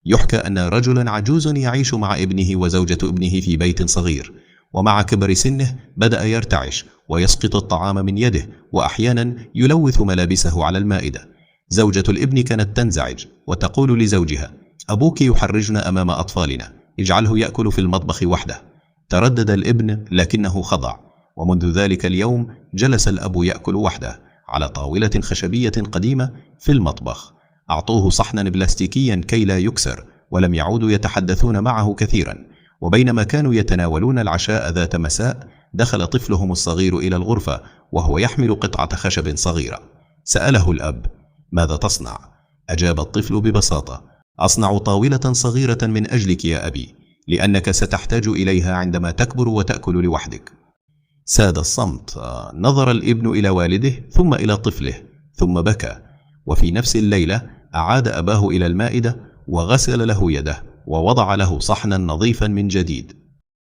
يحكى أن رجلا عجوز يعيش مع ابنه وزوجة ابنه في بيت صغير، ومع كبر سنه بدأ يرتعش ويسقط الطعام من يده، وأحيانا يلوث ملابسه على المائدة. زوجة الابن كانت تنزعج وتقول لزوجها: أبوك يحرجنا أمام أطفالنا، اجعله يأكل في المطبخ وحده. تردد الابن لكنه خضع، ومنذ ذلك اليوم جلس الأب يأكل وحده على طاولة خشبية قديمة في المطبخ. أعطوه صحنا بلاستيكيا كي لا يكسر، ولم يعودوا يتحدثون معه كثيرا. وبينما كانوا يتناولون العشاء ذات مساء، دخل طفلهم الصغير إلى الغرفة وهو يحمل قطعة خشب صغيرة. سأله الأب: ماذا تصنع؟ أجاب الطفل ببساطة: أصنع طاولة صغيرة من أجلك يا أبي، لأنك ستحتاج إليها عندما تكبر وتأكل لوحدك. ساد الصمت. نظر الابن إلى والده ثم إلى طفله ثم بكى. وفي نفس الليلة أعاد أباه إلى المائدة وغسل له يده ووضع له صحنا نظيفا من جديد.